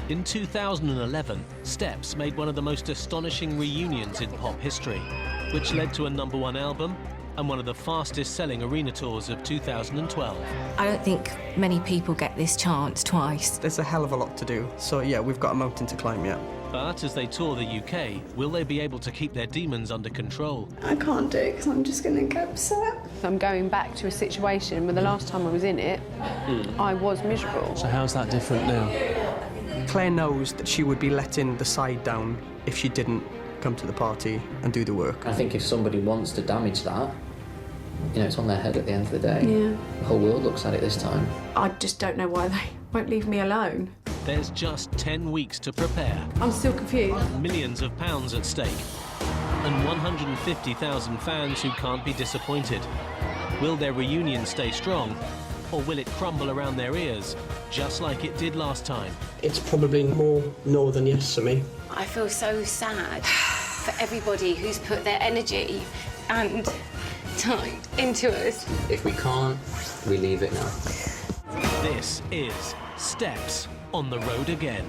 In 2011, Steps made one of the most astonishing reunions in pop history, which led to a #1 album and one of the fastest-selling arena tours of 2012. I don't think many people get this chance twice. There's a hell of a lot to do, so yeah, we've got a mountain to climb yet. But as they tour the UK, will they be able to keep their demons under control? I can't do it because I'm just going to get upset. I'm going back to a situation where the last time I was in it, I was miserable. So how's that different now? Claire knows that she would be letting the side down if she didn't come to the party and do the work. I think if somebody wants to damage that, you know, it's on their head at the end of the day. Yeah. The whole world looks at it this time. I just don't know why they won't leave me alone. There's just 10 weeks to prepare. I'm still confused. Millions of pounds at stake. And 150,000 fans who can't be disappointed. Will their reunion stay strong? Or will it crumble around their ears, just like it did last time? It's probably more no than yes for me. I feel so sad for everybody who's put their energy and time into us. If we can't, we leave it now. This is Steps on the Road Again.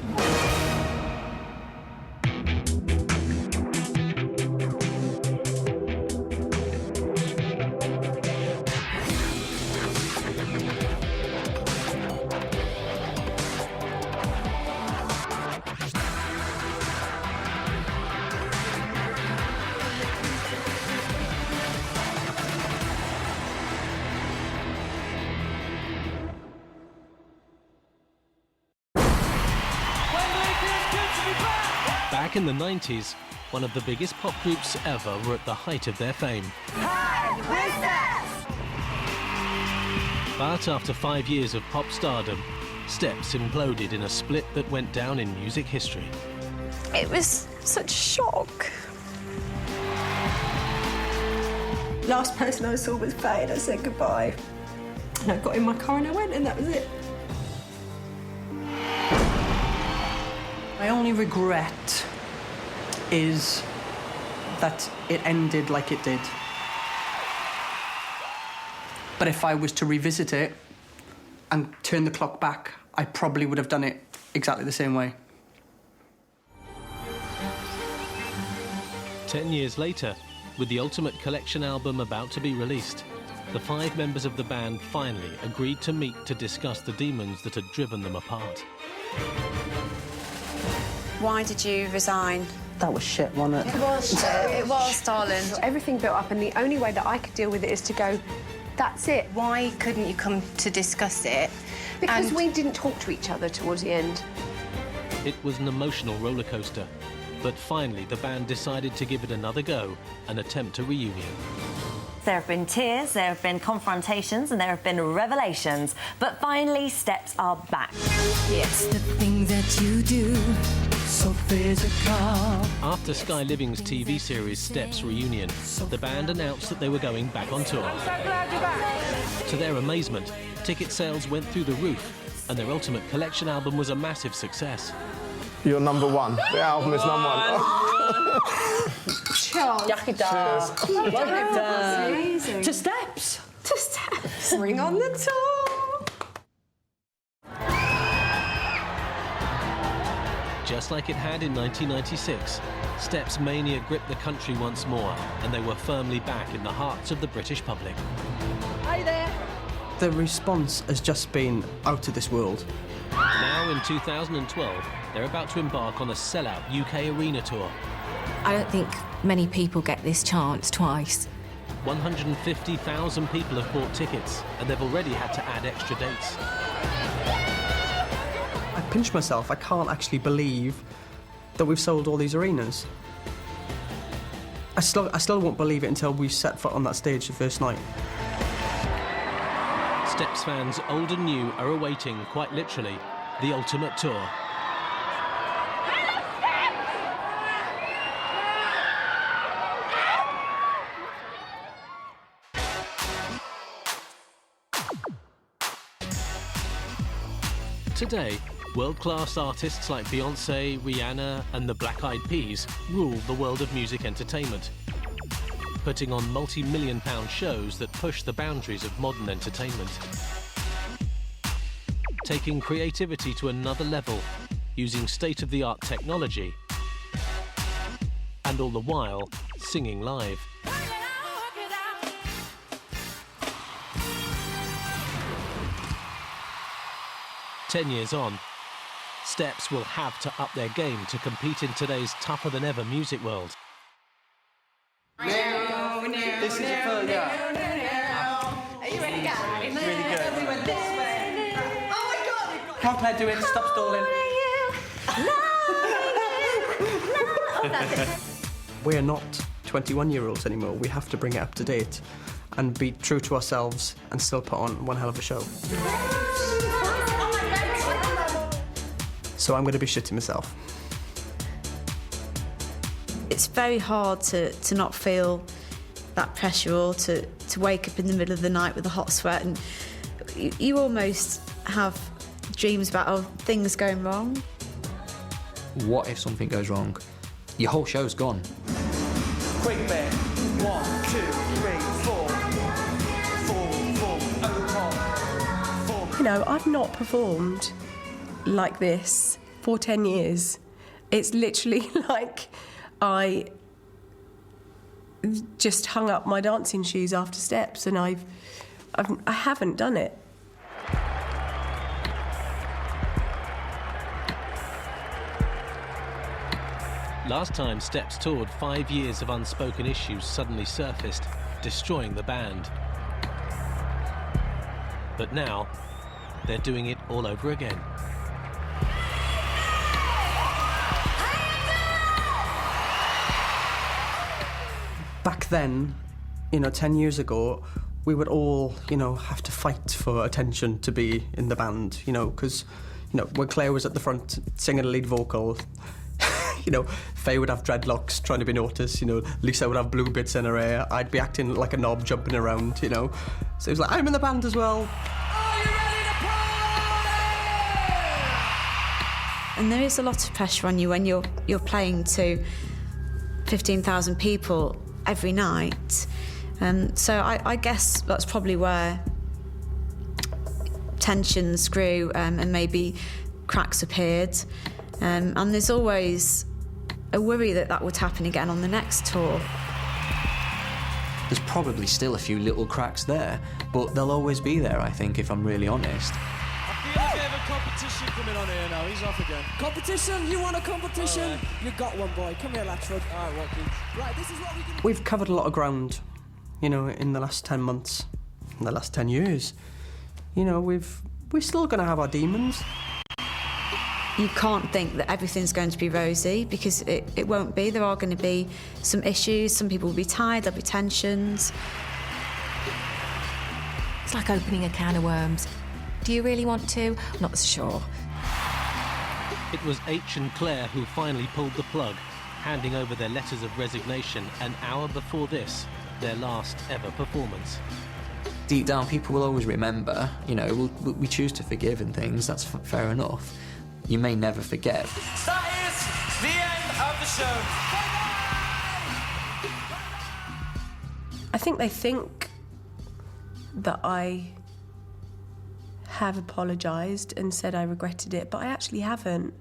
Back in the 90s, one of the biggest pop groups ever were at the height of their fame. Hi, we're Steps! But after 5 years of pop stardom, Steps imploded in a split that went down in music history. It was such a shock. Last person I saw was Faye and I said goodbye. And I got in my car and I went and that was it. My only regret is that it ended like it did. But if I was to revisit it and turn the clock back, I probably would have done it exactly the same way. 10 years later, with the Ultimate Collection album about to be released, the 5 members of the band finally agreed to meet to discuss the demons that had driven them apart. Why did you resign? That was shit, wasn't it? It was shit. It was, darling. Everything built up, and the only way that I could deal with it is to go, that's it. Why couldn't you come to discuss it? Because we didn't talk to each other towards the end. It was an emotional roller coaster, but finally the band decided to give it another go and attempt a reunion. There have been tears, there have been confrontations, and there have been revelations. But finally, Steps are back. It's the things that you do, so physical. After Sky Living's TV series Steps Reunion, the band announced that they were going back on tour. I'm so glad you're back. To their amazement, ticket sales went through the roof, and their Ultimate Collection album was a massive success. You're #1. The album is #1. Charles. Cheers. Well done. Amazing. To Steps. To Steps. Ring on the tour. Just like it had in 1996, Steps mania gripped the country once more, and they were firmly back in the hearts of the British public. Hi there. The response has just been out of this world. Now, in 2012, they're about to embark on a sellout UK arena tour. I don't think many people get this chance twice. 150,000 people have bought tickets, and they've already had to add extra dates. I pinch myself. I can't actually believe that we've sold all these arenas. I still won't believe it until we set foot on that stage the first night. Steps fans old and new are awaiting, quite literally, the ultimate tour. Today, world-class artists like Beyoncé, Rihanna and the Black Eyed Peas rule the world of music entertainment, putting on multi-million-pound shows that push the boundaries of modern entertainment. Taking creativity to another level, using state-of-the-art technology, and all the while singing live. Ten years on, Steps will have to up their game to compete in today's tougher-than-ever music world. This is the first, yeah. Are you ready, guys? Really good. We went this way. Oh my God! Come on, Claire, do it. Stop stalling. We're not 21-year-olds anymore. We have to bring it up to date and be true to ourselves and still put on one hell of a show. So I'm going to be shitting myself. It's very hard to not feel that pressure, or to wake up in the middle of the night with a hot sweat, and you almost have dreams about, oh, things going wrong. What if something goes wrong? Your whole show's gone. Quick bit. 1, 2, 3, 4. 4, 4, over 4. You know, I've not performed like this for 10 years. It's literally like I just hung up my dancing shoes after Steps, and I haven't done it. Last time Steps toured, 5 years of unspoken issues suddenly surfaced, destroying the band. But now, they're doing it all over again. Back then, 10 years ago, we would all, have to fight for attention to be in the band, because, when Claire was at the front singing a lead vocal, Faye would have dreadlocks trying to be noticed, Lisa would have blue bits in her hair, I'd be acting like a knob jumping around, So it was like, I'm in the band as well. Are you ready to party? And there is a lot of pressure on you when you're playing to 15,000 people every night. So I guess that's probably where tensions grew, and maybe cracks appeared. And there's always a worry that would happen again on the next tour. There's probably still a few little cracks there, but they'll always be there, I think, if I'm really honest. I feel like we have a competition coming on here now. He's off again. Competition? You want a competition? Right. You got one, boy. Come here, Latchford. All right, what, kids? Right, this is what we can... We've covered a lot of ground, in the last 10 months, in the last 10 years. We're still going to have our demons. You can't think that everything's going to be rosy, because it won't be. There are going to be some issues. Some people will be tired, there'll be tensions. It's like opening a can of worms. Do you really want to? I'm not sure. It was H and Claire who finally pulled the plug, handing over their letters of resignation an hour before this, their last ever performance. Deep down, people will always remember, we choose to forgive and things, that's fair enough. You may never forget. That is the end of the show. I think they think that I have apologised and said I regretted it, but I actually haven't,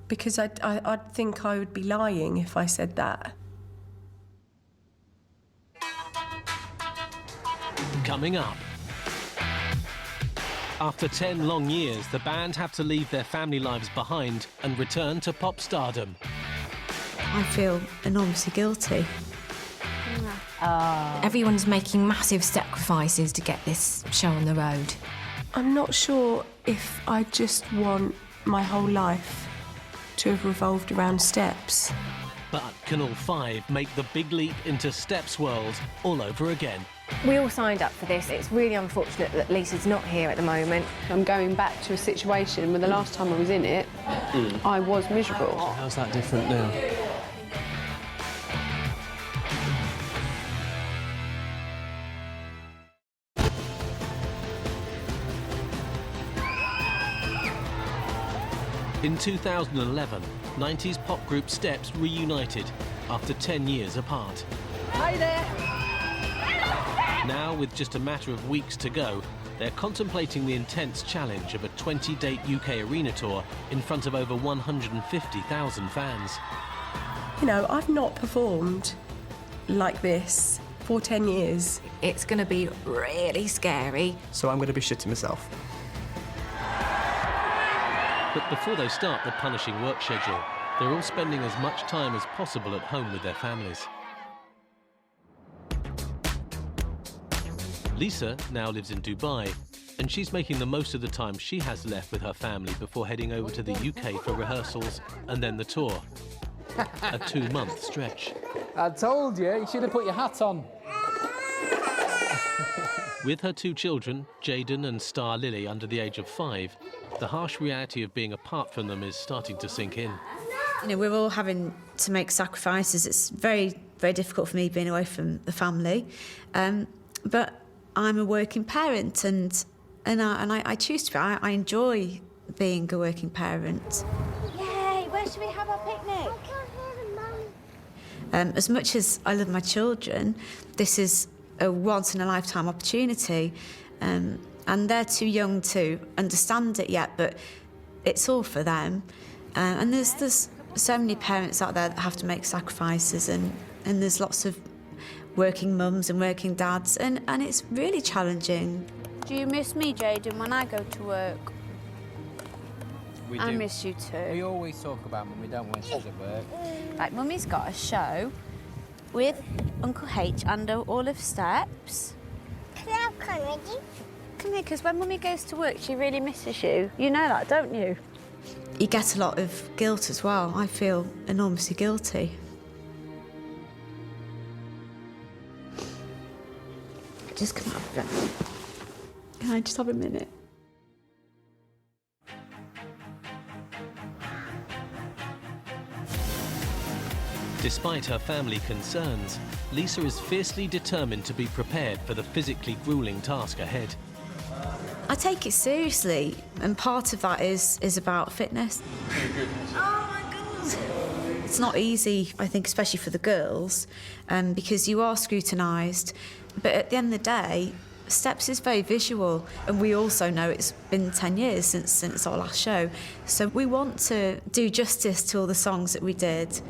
because I'd think I would be lying if I said that. Coming up. After 10 long years, the band have to leave their family lives behind and return to pop stardom. I feel enormously guilty. Everyone's making massive sacrifices to get this show on the road. I'm not sure if I just want my whole life to have revolved around Steps. But can all 5 make the big leap into Steps' world all over again? We all signed up for this. It's really unfortunate that Lisa's not here at the moment. I'm going back to a situation where the last time I was in it, I was miserable. How's that different now? In 2011, 90s pop group Steps reunited after 10 years apart. Hi there. Now, with just a matter of weeks to go, They're contemplating the intense challenge of a 20-date UK arena tour in front of over 150,000 fans. You know, I've not performed like this for 10 years. It's going to be really scary. So I'm going to be shitting myself. But before they start the punishing work schedule, they're all spending as much time as possible at home with their families. Lisa now lives in Dubai, and she's making the most of the time she has left with her family before heading over to the UK for rehearsals and then the tour. A 2-month stretch. I told you, you should have put your hat on. With her 2 children, Jaden and Star Lily, under the age of 5, the harsh reality of being apart from them is starting to sink in. You know, we're all having to make sacrifices. It's very, very difficult for me being away from the family. But I'm a working parent and I choose to be. I enjoy being a working parent. Yay, where should we have our picnic? As much as I love my children, this is a once-in-a-lifetime opportunity. And they're too young to understand it yet, but it's all for them. And there's so many parents out there that have to make sacrifices, and there's lots of working mums and working dads, and it's really challenging. Do you miss me, Jaden, when I go to work? We I do. miss you too. We always talk about when we don't when she's at work. Like, Mummy's got a show with Uncle H under all of Steps. Can I have comedy? Come here, because when Mummy goes to work, she really misses you. You know that, don't you? You get a lot of guilt as well. I feel enormously guilty. Just come out of it. Can I just have a minute? Despite her family concerns, Lisa is fiercely determined to be prepared for the physically gruelling task ahead. I take it seriously, and part of that is about fitness. Oh my God! It's not easy, I think, especially for the girls, because you are scrutinised. But at the end of the day, Steps is very visual, and we also know it's been 10 years since our last show. So we want to do justice to all the songs that we did.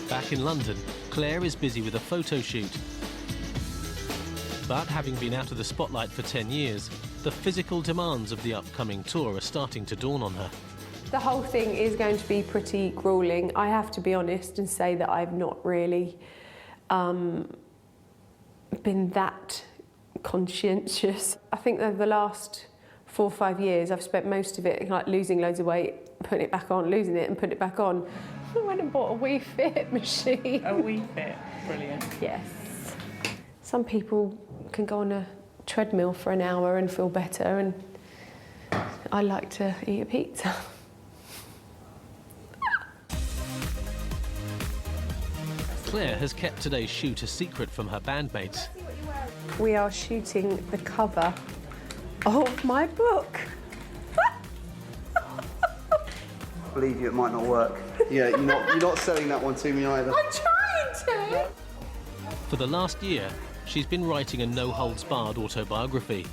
Back in London, Claire is busy with a photo shoot. But having been out of the spotlight for 10 years, the physical demands of the upcoming tour are starting to dawn on her. The whole thing is going to be pretty gruelling. I have to be honest and say that I've not really been that conscientious. I think that the last 4 or 5 years I've spent most of it like losing loads of weight, putting it back on, losing it and putting it back on. I went and bought a Wii Fit machine. A Wii Fit, brilliant. Yes. Some people can go on a treadmill for an hour and feel better, and I like to eat a pizza. Claire has kept today's shoot a secret from her bandmates. We are shooting the cover of my book. I believe you, it might not work. Yeah, you're not selling that one to me either. I'm trying to! For the last year, she's been writing a no-holds-barred autobiography,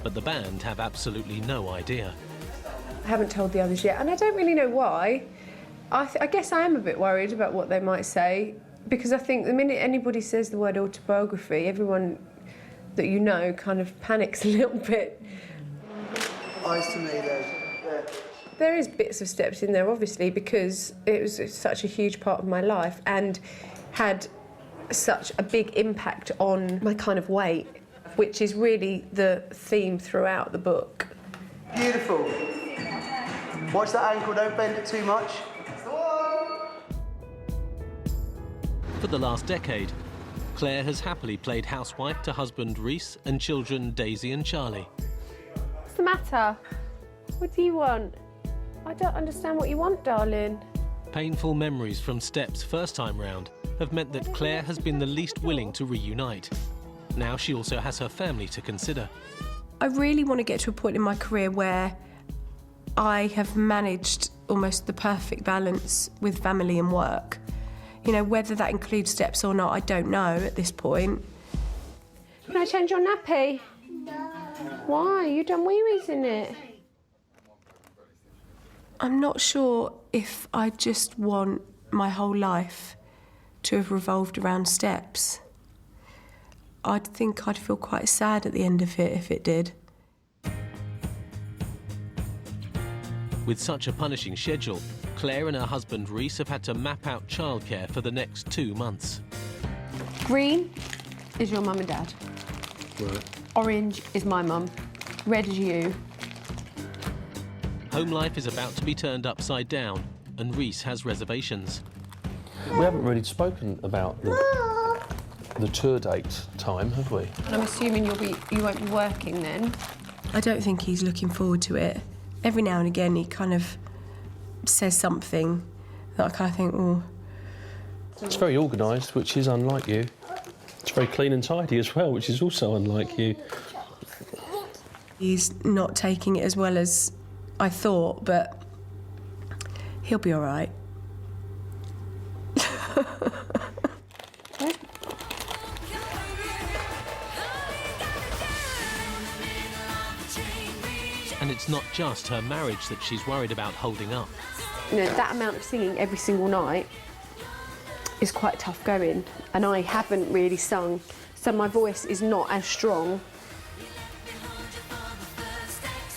but the band have absolutely no idea. I haven't told the others yet, and I don't really know why. I guess I am a bit worried about what they might say, because I think the minute anybody says the word autobiography, everyone that you know kind of panics a little bit. Eyes to me, though. There is bits of Steps in there, obviously, because it was such a huge part of my life and had such a big impact on my kind of weight, which is really the theme throughout the book. Beautiful. Watch that ankle, don't bend it too much. For the last decade, Claire has happily played housewife to husband Reese and children Daisy and Charlie. What's the matter? What do you want? I don't understand what you want, darling. Painful memories from Steps' first time round have meant that Claire has been the least willing to reunite. Now she also has her family to consider. I really want to get to a point in my career where I have managed almost the perfect balance with family and work. You know, whether that includes steps or not, I don't know at this point. Can I change your nappy? No. Why? You've done wee-wees in it. I'm not sure if I just want my whole life to have revolved around steps. I'd think I'd feel quite sad at the end of it if it did. With such a punishing schedule, Claire and her husband Rhys have had to map out childcare for the next 2 months. Green is your mum and dad. Right. Orange is my mum. Red is you. Home life is about to be turned upside down, and Rhys has reservations. We haven't really spoken about the tour date time, have we? And I'm assuming you won't be working then. I don't think he's looking forward to it. Every now and again he kind of says something that I kind of think, oh. It's very organised, which is unlike you. It's very clean and tidy as well, which is also unlike you. He's not taking it as well as I thought, but he'll be all right. And it's not just her marriage that she's worried about holding up. You know, that amount of singing every single night is quite tough going, and I haven't really sung, so my voice is not as strong.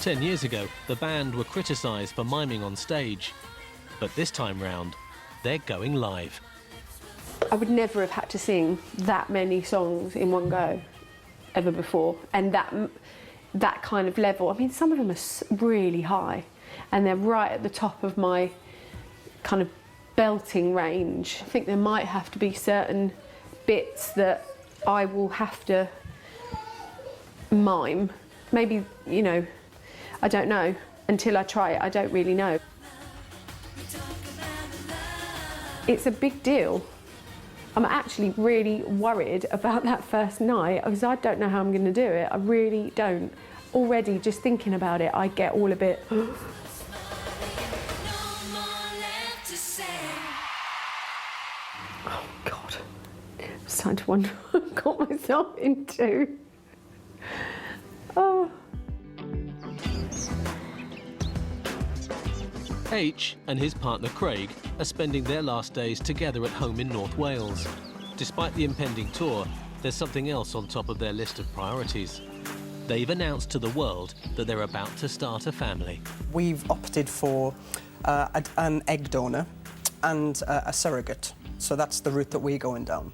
10 years ago, the band were criticised for miming on stage. But this time round, they're going live. I would never have had to sing that many songs in one go ever before, and that kind of level. I mean, some of them are really high, and they're right at the top of my kind of belting range. I think there might have to be certain bits that I will have to mime. Maybe, you know, I don't know. Until I try it, I don't really know. It's a big deal. I'm actually really worried about that first night because I don't know how I'm going to do it. I really don't. Already, just thinking about it, I get all a bit... Oh, God. I'm starting to wonder what I've got myself into. Oh. H and his partner Craig are spending their last days together at home in North Wales. Despite the impending tour, there's something else on top of their list of priorities. They've announced to the world that they're about to start a family. We've opted for an egg donor and a surrogate. So that's the route that we're going down.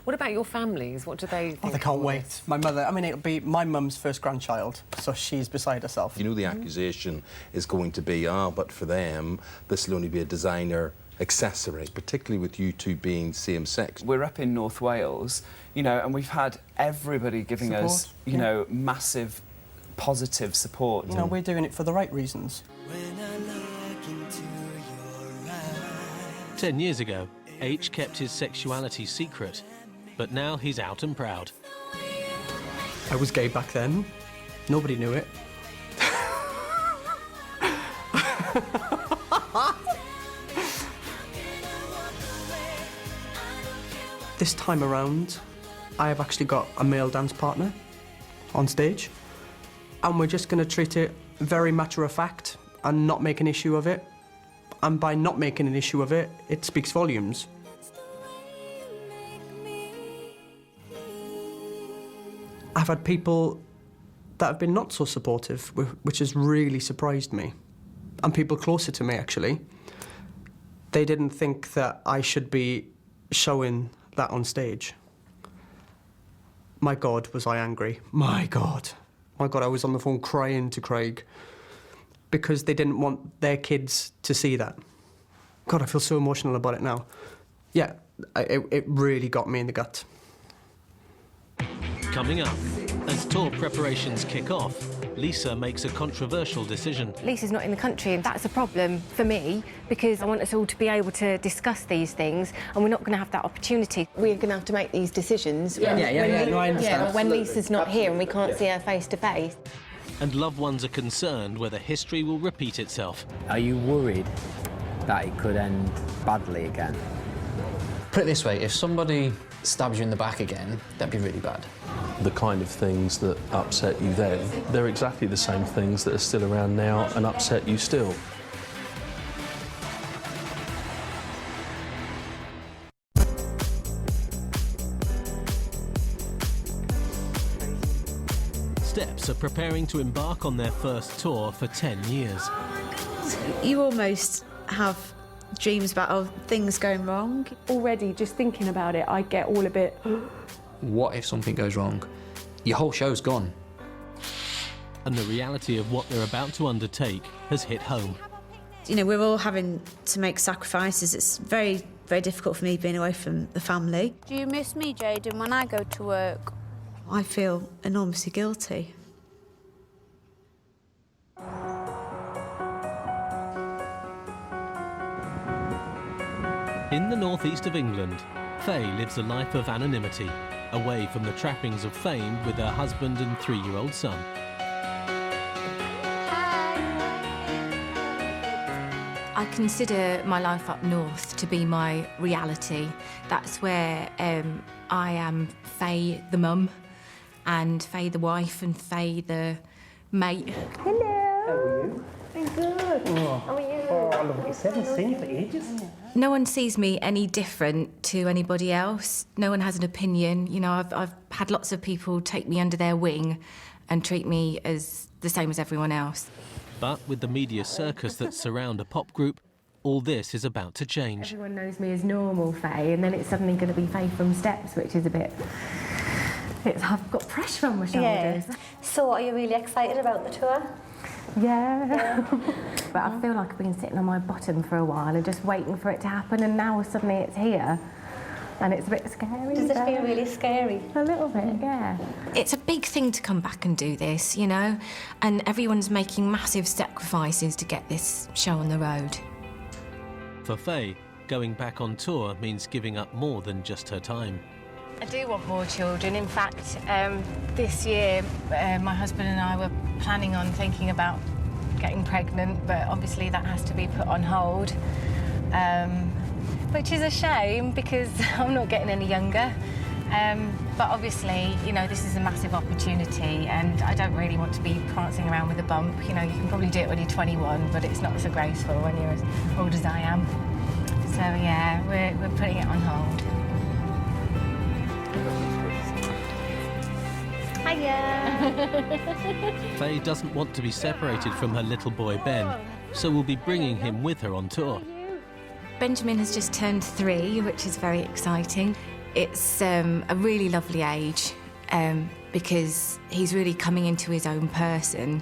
What about your families? What do they think? Oh, they can't wait. My mother, I mean, it'll be my mum's first grandchild, so she's beside herself. You know, the accusation is going to be, but for them, this will only be a designer accessory, particularly with you two being same-sex. We're up in North Wales, you know, and we've had everybody giving us, you know, massive positive support. You know, we're doing it for the right reasons. 10 years ago, H kept his sexuality secret, but now he's out and proud. I was gay back then. Nobody knew it. This time around, I have actually got a male dance partner on stage, and we're just going to treat it very matter of fact and not make an issue of it. And by not making an issue of it, it speaks volumes. I've had people that have been not so supportive, which has really surprised me. And people closer to me, actually. They didn't think that I should be showing that on stage. My God, was I angry. My God. My God, I was on the phone crying to Craig because they didn't want their kids to see that. God, I feel so emotional about it now. Yeah, it really got me in the gut. Coming up, as tour preparations kick off, Lisa makes a controversial decision. Lisa's not in the country, and that's a problem for me because I want us all to be able to discuss these things, and we're not going to have that opportunity. We're going to have to make these decisions. No, I understand. When Lisa's not here and we can't see her face to face. And loved ones are concerned whether history will repeat itself. Are you worried that it could end badly again? Put it this way, if somebody stabs you in the back again, that'd be really bad. The kind of things that upset you then, they're exactly the same things that are still around now and upset you still. Steps are preparing to embark on their first tour for 10 years. You almost have dreams about things going wrong. Already, just thinking about it, I get all a bit... What if something goes wrong? Your whole show's gone. And the reality of what they're about to undertake has hit home. You know, we're all having to make sacrifices. It's very, very difficult for me being away from the family. Do you miss me, Jayden, when I go to work? I feel enormously guilty. In the northeast of England, Faye lives a life of anonymity, away from the trappings of fame with her husband and 3-year-old son. I consider my life up north to be my reality. That's where I am Faye the mum, and Faye the wife, and Faye the mate. Hello. How are you? I'm good. Oh. How are you? Oh, I love it. I haven't seen you for ages. No one sees me any different to anybody else. No one has an opinion. You know, I've had lots of people take me under their wing and treat me as the same as everyone else. But with the media circus that surround a pop group, all this is about to change. Everyone knows me as normal Faye, and then it's suddenly going to be Faye from Steps, which is a bit... I've got pressure on my shoulders. Yeah. So are you really excited about the tour? Yeah. But I feel like I've been sitting on my bottom for a while and just waiting for it to happen, and now suddenly it's here. And it's a bit scary. Does it feel really scary? A little bit, yeah. It's a big thing to come back and do this, you know, and everyone's making massive sacrifices to get this show on the road. For Faye, going back on tour means giving up more than just her time. I do want more children. In fact, this year, my husband and I were planning on thinking about getting pregnant, but obviously that has to be put on hold. Which is a shame because I'm not getting any younger. But obviously, you know, this is a massive opportunity and I don't really want to be prancing around with a bump. You know, you can probably do it when you're 21, but it's not so graceful when you're as old as I am. So yeah, we're putting it on hold. Hiya! Faye doesn't want to be separated from her little boy Ben, so we'll be bringing him with her on tour. Benjamin has just turned 3, which is very exciting. It's a really lovely age because he's really coming into his own person.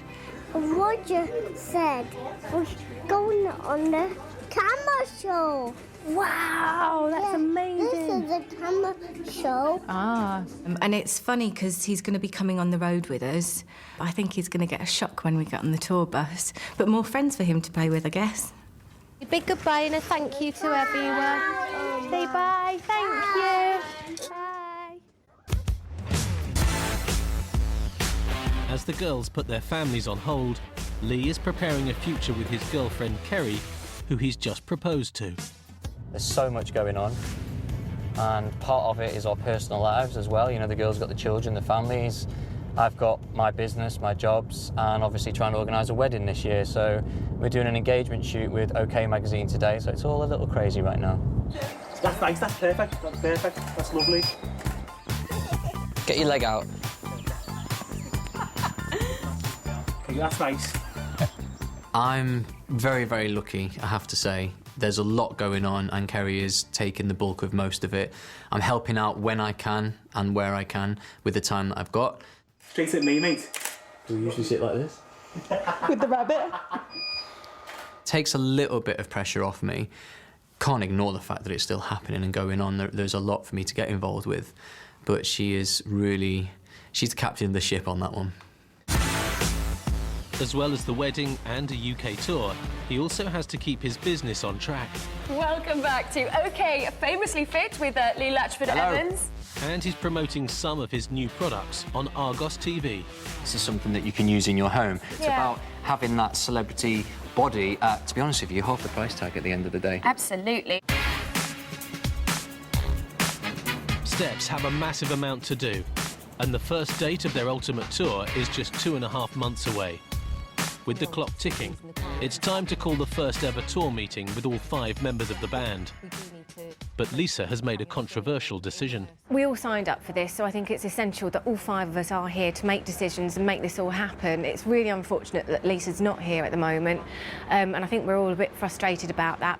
Roger said we're going on the camera show. Wow, that's amazing. This is a camera show. And it's funny because he's going to be coming on the road with us. I think he's going to get a shock when we get on the tour bus, but more friends for him to play with, I guess. A big goodbye and a thank you to everyone. Say bye. Thank you. Bye. As the girls put their families on hold, Lee is preparing a future with his girlfriend Kerry, who he's just proposed to. There's so much going on, and part of it is our personal lives as well. You know, the girls got the children, the families. I've got my business, my jobs, and obviously trying to organise a wedding this year. So we're doing an engagement shoot with OK Magazine today, so it's all a little crazy right now. That's nice, that's perfect, that's lovely. Get your leg out. Okay, that's nice. I'm very, very lucky, I have to say. There's a lot going on and Kerry is taking the bulk of most of it. I'm helping out when I can and where I can with the time that I've got. Straight at me, mate. Do you usually sit like this? With the rabbit. Takes a little bit of pressure off me. Can't ignore the fact that it's still happening and going on. There's a lot for me to get involved with. But she's the captain of the ship on that one. As well as the wedding and a UK tour, he also has to keep his business on track. Welcome back to OK Famously Fit with Lee Latchford-Evans. And he's promoting some of his new products on Argos TV. This is something that you can use in your home. It's about having that celebrity body at, to be honest with you, half the price tag at the end of the day. Absolutely. Steps have a massive amount to do, and the first date of their ultimate tour is just 2.5 months away. With the clock ticking, it's time to call the first ever tour meeting with all 5 members of the band. But Lisa has made a controversial decision. We all signed up for this, so I think it's essential that all 5 of us are here to make decisions and make this all happen. It's really unfortunate that Lisa's not here at the moment, and I think we're all a bit frustrated about that.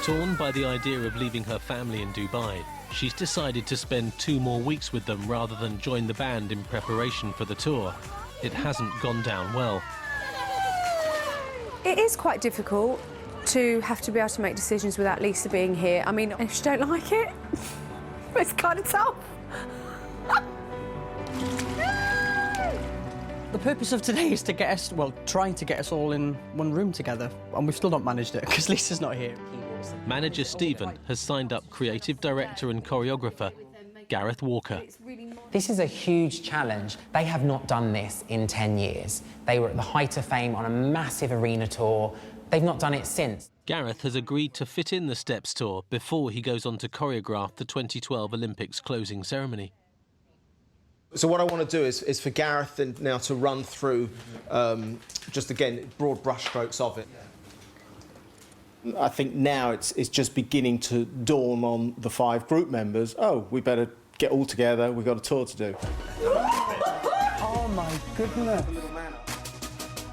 Torn by the idea of leaving her family in Dubai, she's decided to spend 2 more weeks with them rather than join the band in preparation for the tour. It hasn't gone down well. It is quite difficult to have to be able to make decisions without Lisa being here. I mean, if you don't like it, it's kind of tough. The purpose of today is to get us, well, trying to get us all in one room together, and we've still not managed it because Lisa's not here. Manager Stephen has signed up creative director and choreographer Gareth Walker. This is a huge challenge. They have not done this in 10 years. They were at the height of fame on a massive arena tour. They've not done it since. Gareth has agreed to fit in the Steps tour before he goes on to choreograph the 2012 Olympics closing ceremony. So what I want to do is for Gareth now to run through, just again, broad brushstrokes of it. I think now it's just beginning to dawn on the 5 group members, oh, we better get all together, we've got a tour to do. Oh my goodness.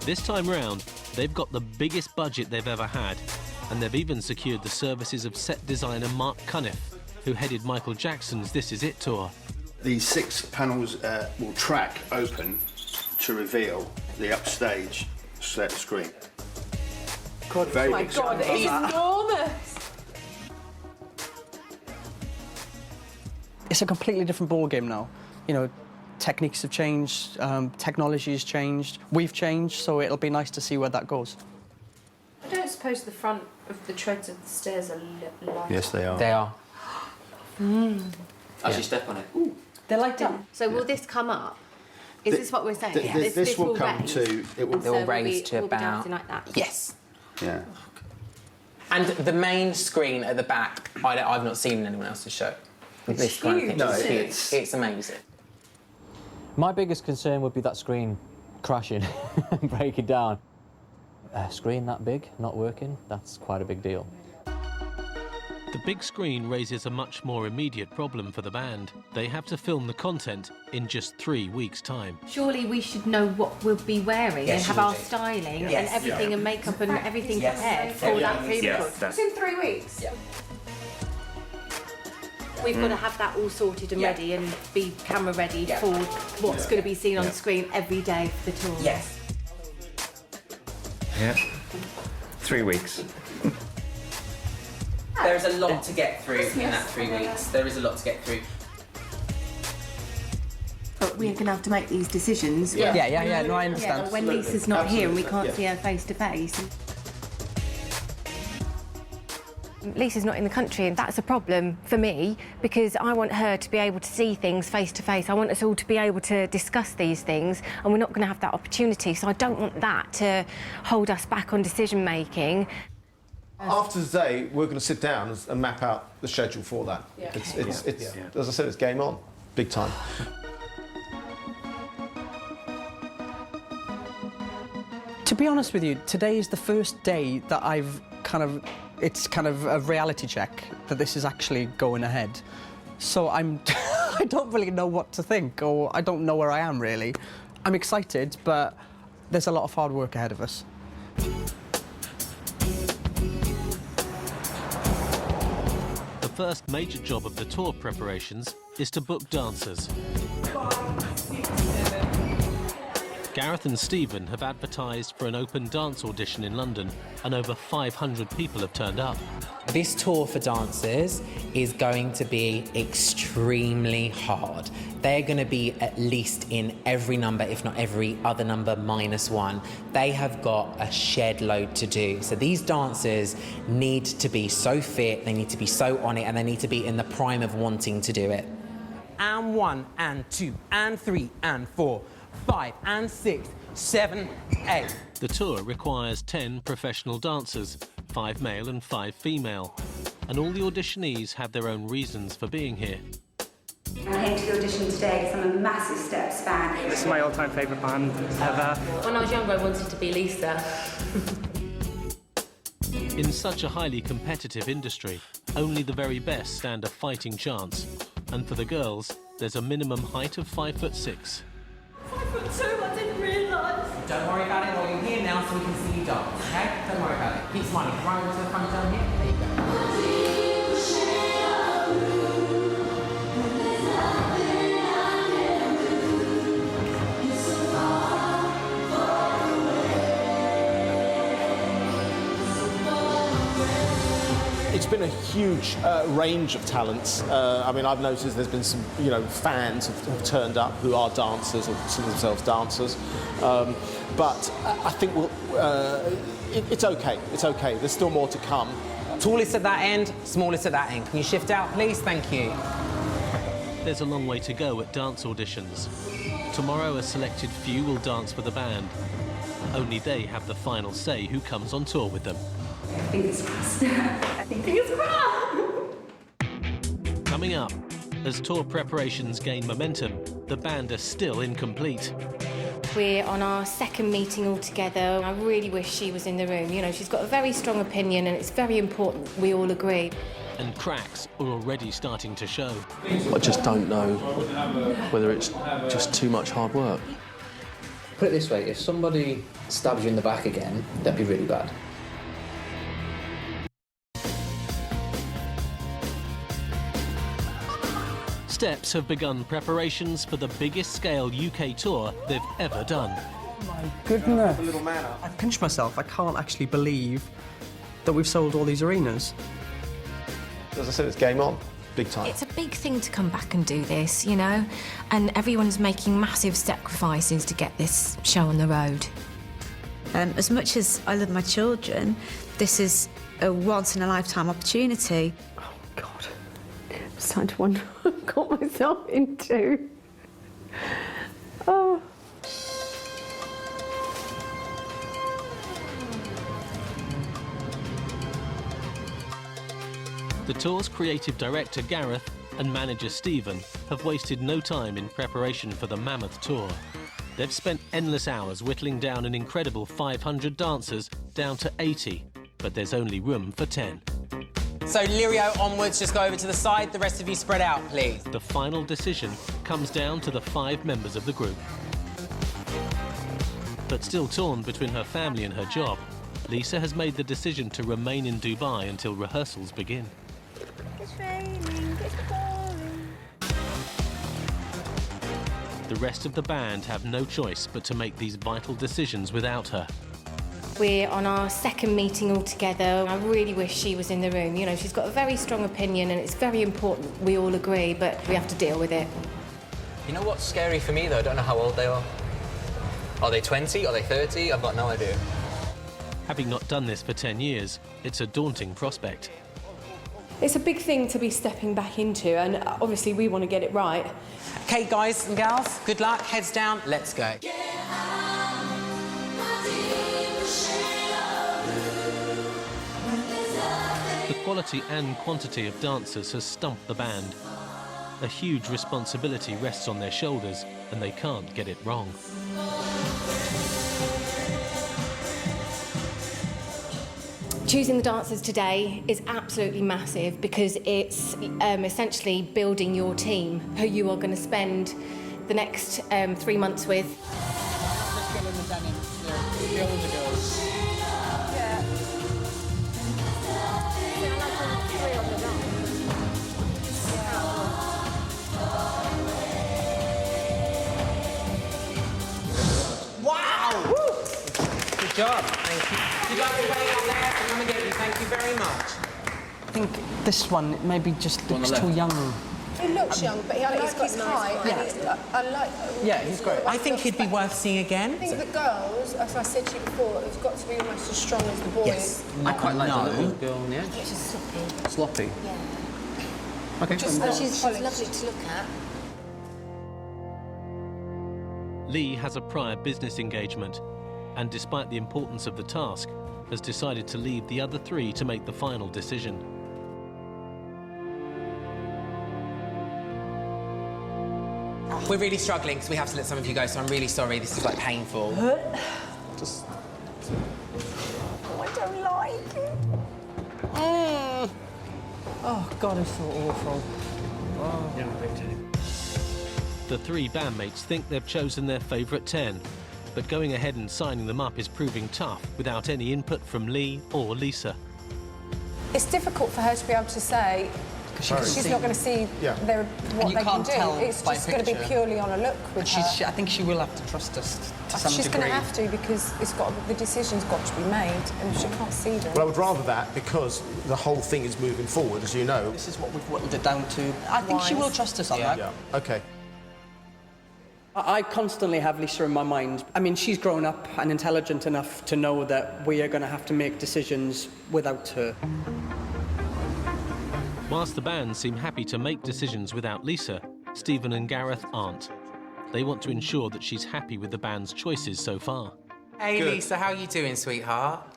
This time round, they've got the biggest budget they've ever had, and they've even secured the services of set designer Mark Cunniff, who headed Michael Jackson's This Is It tour. These 6 panels will track open to reveal the upstage set screen. God, very oh my big God, screen. it's enormous! It's a completely different ballgame now. You know, techniques have changed, technology has changed, we've changed, so it'll be nice to see where that goes. I don't suppose the front of the treads of the stairs are light. Yes, they are. They are. As you step on it. Ooh, they're like that. So will this come up? Is this what we're saying? This will come raise, to... It will, and so raise to we'll be about... dancing like that? Yes. Yeah. And the main screen at the back, I've not seen in anyone else's show. This kind of thing. No, it's amazing. My biggest concern would be that screen crashing and breaking down. A screen that big, not working, that's quite a big deal. The big screen raises a much more immediate problem for the band. They have to film the content in just 3 weeks' time. Surely we should know what we'll be wearing Yes, and have you our will do. styling Yes. and everything and makeup and everything Yes. prepared for that film. Yes, It's in 3 weeks. Yeah. We've got to have that all sorted and Yeah. ready and be camera ready Yeah. for what's going to be seen on Yeah. screen every day for the tour. Yes. Yeah. 3 weeks. There's a lot to get through in that 3 weeks. There is a lot to get through. But we're going to have to make these decisions. Yeah, no, I understand. When Lisa's not here and we can't see her face to face. Lisa's not in the country, and that's a problem for me because I want her to be able to see things face to face. I want us all to be able to discuss these things, and we're not going to have that opportunity. So I don't want that to hold us back on decision making. After today, we're going to sit down and map out the schedule for that. Yeah. It's as I said, it's game on, big time. To be honest with you, today is the first day that it's kind of a reality check that this is actually going ahead. So I don't really know what to think, or I don't know where I am really. I'm excited, but there's a lot of hard work ahead of us. The first major job of the tour preparations is to book dancers. Gareth and Stephen have advertised for an open dance audition in London, and over 500 people have turned up. This tour for dancers is going to be extremely hard. They're going to be at least in every number, if not every other number -1. They have got a shed load to do. So these dancers need to be so fit, they need to be so on it, and they need to be in the prime of wanting to do it. And 1, and 2, and 3, and 4, 5, and 6, 7, 8. The tour requires 10 professional dancers, 5 male and 5 female. and all the auditionees have their own reasons for being here. I came to the audition today because I'm a massive Steps fan. This is my all-time favourite band ever. When I was younger, I wanted to be Lisa. In such a highly competitive industry, only the very best stand a fighting chance. And for the girls, there's a minimum height of 5'6". 5'2", I didn't realise. Don't worry about it while you're here now so we can see you dance, okay? Don't worry about it. Keep smiling. Right over to the front down here. There you go. It's been a huge range of talents. I mean, I've noticed there's been some, fans have turned up who are dancers or consider themselves dancers. But I think it's okay. It's okay. There's still more to come. Tallest at that end, smallest at that end. Can you shift out, please? Thank you. There's a long way to go at dance auditions. Tomorrow, a selected few will dance for the band. Only they have the final say who comes on tour with them. Fingers crossed. Fingers crossed! Coming up, as tour preparations gain momentum, the band are still incomplete. We're on our second meeting all together. I really wish she was in the room. She's got a very strong opinion and it's very important we all agree. And cracks are already starting to show. I just don't know whether it's just too much hard work. Put it this way, if somebody stabs you in the back again, that'd be really bad. Steps have begun preparations for the biggest scale UK tour they've ever done. Oh my goodness. I pinch myself. I can't actually believe that we've sold all these arenas. As I said, it's game on. Big time. It's a big thing to come back and do this, and everyone's making massive sacrifices to get this show on the road. As much as I love my children, this is a once-in-a-lifetime opportunity. I'm starting to wonder what I've got myself into. Oh. The tour's creative director Gareth and manager Stephen have wasted no time in preparation for the mammoth tour. They've spent endless hours whittling down an incredible 500 dancers down to 80, but there's only room for 10. So Lirio onwards, just go over to the side. The rest of you spread out, please. The final decision comes down to the 5 members of the group. But still torn between her family and her job, Lisa has made the decision to remain in Dubai until rehearsals begin. It's raining, it's pouring. The rest of the band have no choice but to make these vital decisions without her. We're on our second meeting all together. I really wish she was in the room. She's got a very strong opinion and it's very important we all agree, but we have to deal with it. You know what's scary for me, though? I don't know how old they are. Are they 20? Are they 30? I've got no idea. Having not done this for 10 years, it's a daunting prospect. It's a big thing to be stepping back into, and obviously we want to get it right. Okay, guys and gals, good luck. Heads down, let's go. The quality and quantity of dancers has stumped the band. A huge responsibility rests on their shoulders, and they can't get it wrong. Choosing the dancers today is absolutely massive because it's essentially building your team, who you are going to spend the next 3 months with. Wow! Woo! Good job, thank you. You'd like to wait out there? I'm going to get you, thank you very much. I think this one maybe just looks too young. He looks young, but I like his height. Yeah. I like. Yeah, he's great. I think he'd be worth seeing again. I think the girls, as I said to you before, have got to be almost as strong as the boys. Yes. I quite like the little girl, yeah. It's just sloppy. Sloppy? Yeah. Okay. She's lovely to look at. Lee has a prior business engagement, and despite the importance of the task, has decided to leave the other 3 to make the final decision. We're really struggling because we have to let some of you go, so I'm really sorry. This is, like, painful. Just... Oh, I don't like it. Oh, God, it's so awful. Oh. Yeah, me too. The three bandmates think they've chosen their favourite 10, but going ahead and signing them up is proving tough without any input from Lee or Lisa. It's difficult for her to be able to say, because she's not going to see what they can do. It's just going to be purely on a look with her. I think she will have to trust us to some She's degree. going to have to, because the decision's got to be made, and she can't see them. Well, I would rather that, because the whole thing is moving forward, as you know. This is what we've whittled it down to. I think she will trust us on that. Yeah, OK. I constantly have Lisa in my mind. I mean, she's grown up and intelligent enough to know that we are going to have to make decisions without her. Whilst the band seem happy to make decisions without Lisa, Stephen and Gareth aren't. They want to ensure that she's happy with the band's choices so far. Hey, Lisa, how are you doing, sweetheart?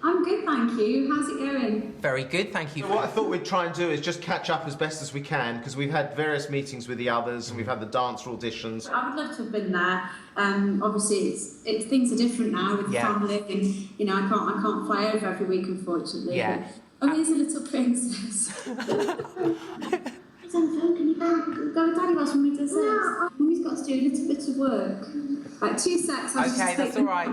I'm good, thank you. How's it going? Very good, thank you. What I thought we'd try and do is just catch up as best as we can, because we've had various meetings with the others, and we've had the dancer auditions. I would love to have been there. Obviously, things are different now with the family, and I can't fly over every week, unfortunately. Yeah. But, here's a little princess. Can you go with Daddy whilst Mummy does this? Mummy's got to do a little bit of work. Right, 2 secs. Okay, that's all right.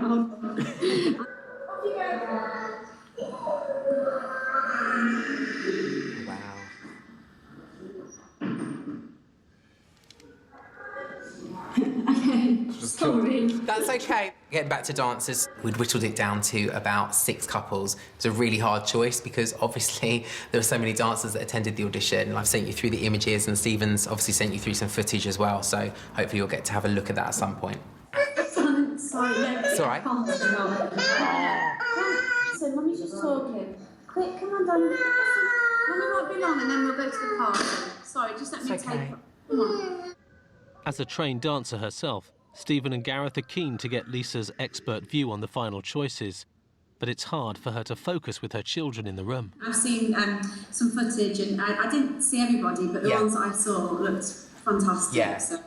Sorry. That's okay. Getting back to dancers, we'd whittled it down to about 6 couples. It's a really hard choice because obviously there were so many dancers that attended the audition, and I've sent you through the images, and Stephen's obviously sent you through some footage as well, so hopefully you'll get to have a look at that at some point. Sorry, no. It's all right. So, Mummy's just talking. Quick, come on, Daddy. Mummy won't be long, and then we'll go to the party. Sorry, just let me take it. Come on. As a trained dancer herself, Stephen and Gareth are keen to get Lisa's expert view on the final choices, but it's hard for her to focus with her children in the room. I've seen some footage, and I didn't see everybody, but the ones that I saw looked fantastic. Yeah. So,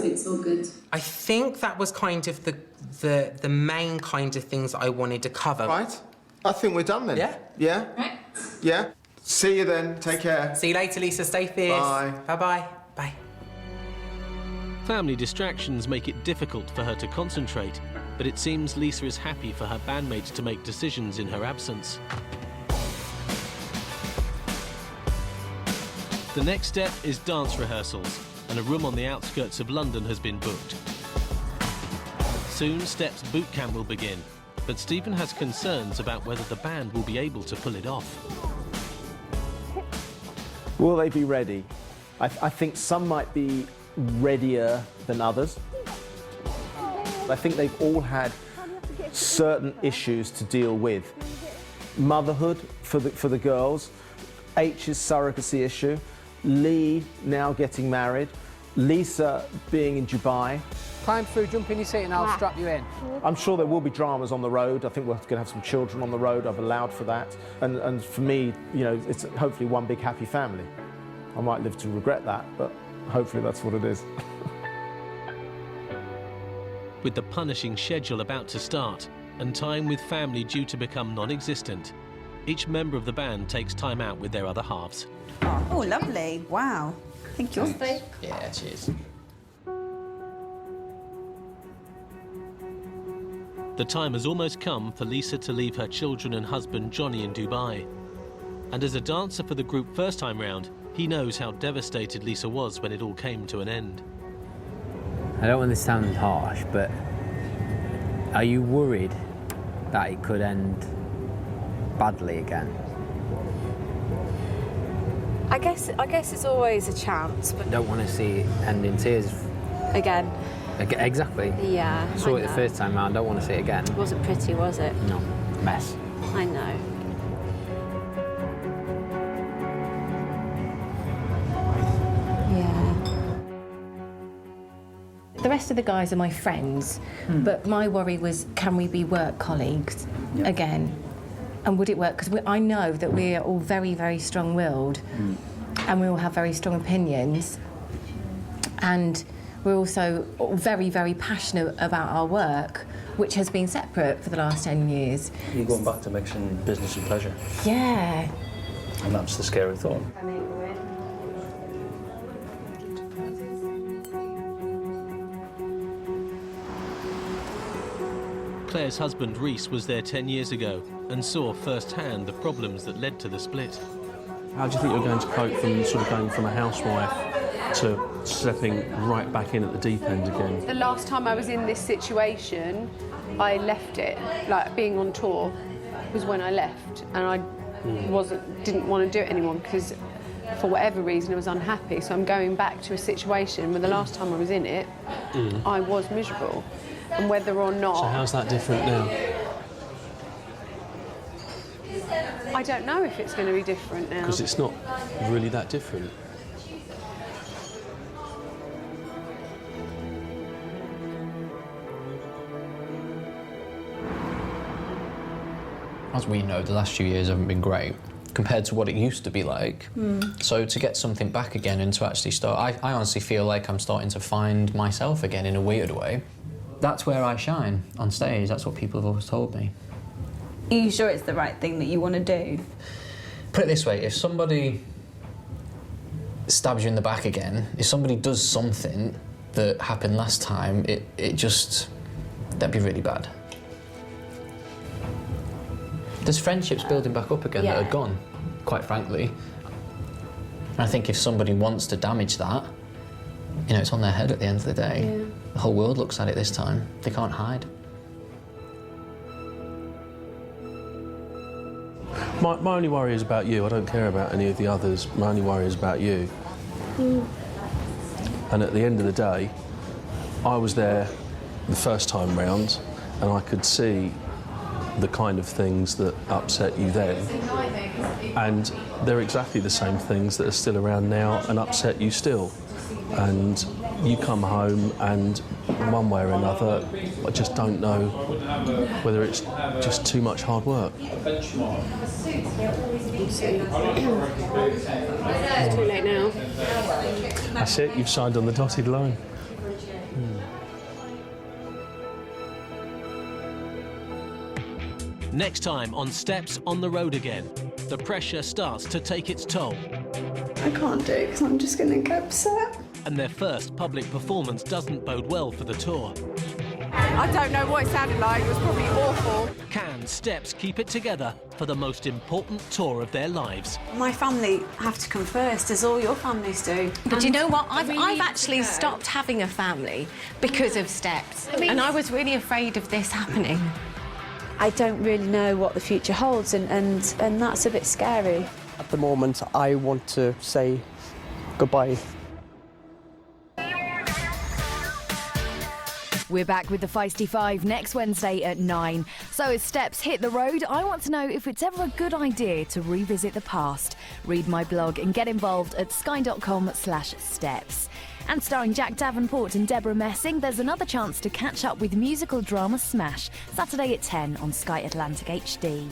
it's all good. I think that was kind of the main kind of things that I wanted to cover. Right. I think we're done then. Yeah? Yeah? Right. Yeah. See you then. Take care. See you later, Lisa. Stay fierce. Bye. Bye-bye. Bye. Family distractions make it difficult for her to concentrate, but it seems Lisa is happy for her bandmates to make decisions in her absence. The next step is dance rehearsals, and a room on the outskirts of London has been booked. Soon, Steps boot camp will begin, but Stephen has concerns about whether the band will be able to pull it off. Will they be ready? I think some might be readier than others. I think they've all had certain issues to deal with. Motherhood for the girls, H's surrogacy issue, Lee now getting married, Lisa being in Dubai. Climb through, jump in your seat and I'll strap you in. I'm sure there will be dramas on the road. I think we're going to have some children on the road. I've allowed for that. And for me, it's hopefully one big happy family. I might live to regret that, but hopefully that's what it is. With the punishing schedule about to start and time with family due to become non-existent, each member of the band takes time out with their other halves. Oh, lovely. Wow. Thank you. Yeah, cheers. The time has almost come for Lisa to leave her children and husband Johnny in Dubai. And as a dancer for the group first time round, he knows how devastated Lisa was when it all came to an end. I don't want to sound harsh, but are you worried that it could end badly again? I guess it's always a chance, but I don't want to see it end in tears. Again. Exactly. Yeah. Saw it the first time round, don't want to see it again. It wasn't pretty, was it? No. Mess. I know. The rest of the guys are my friends, but my worry was, can we be work colleagues again? And would it work? Because I know that we're all very, very strong-willed, and we all have very strong opinions. And we're also very, very passionate about our work, which has been separate for the last 10 years. You're going back to mixing business and pleasure. Yeah. And that's the scary thought. Claire's husband Reese was there 10 years ago and saw firsthand the problems that led to the split. How do you think you're going to cope from sort of going from a housewife to stepping right back in at the deep end again? The last time I was in this situation, I left it. Like, being on tour was when I left, and I didn't want to do it anymore because for whatever reason I was unhappy. So I'm going back to a situation where the last time I was in it, I was miserable. And whether or not... So how's that different now? I don't know if it's going to be different now. Because it's not really that different. As we know, the last few years haven't been great compared to what it used to be like. So to get something back again and to actually start... I honestly feel like I'm starting to find myself again in a weird way. That's where I shine, on stage. That's what people have always told me. Are you sure it's the right thing that you want to do? Put it this way, if somebody stabs you in the back again, if somebody does something that happened last time, it just... that'd be really bad. There's friendships building back up again that are gone, quite frankly. And I think if somebody wants to damage that, you know, it's on their head at the end of the day. Yeah. The whole world looks at it this time. They can't hide. My only worry is about you. I don't care about any of the others. My only worry is about you. And at the end of the day, I was there the first time round and I could see the kind of things that upset you then. And they're exactly the same things that are still around now and upset you still. And you come home and one way or another, I just don't know whether it's just too much hard work. It's too late now. That's it, you've signed on the dotted line. Next time on Steps on the Road Again, the pressure starts to take its toll. I can't do it because I'm just going to get upset. And their first public performance doesn't bode well for the tour. I don't know what it sounded like. It was probably awful. Can Steps keep it together for the most important tour of their lives? My family have to come first, as all your families do. But you know what? I've actually stopped having a family because of Steps. And I was really afraid of this happening. I don't really know what the future holds, and that's a bit scary. At the moment, I want to say goodbye. We're back with the Feisty Five next Wednesday at 9. So as Steps hit the road, I want to know if it's ever a good idea to revisit the past. Read my blog and get involved at sky.com/steps. And starring Jack Davenport and Deborah Messing, there's another chance to catch up with musical drama Smash, Saturday at 10 on Sky Atlantic HD.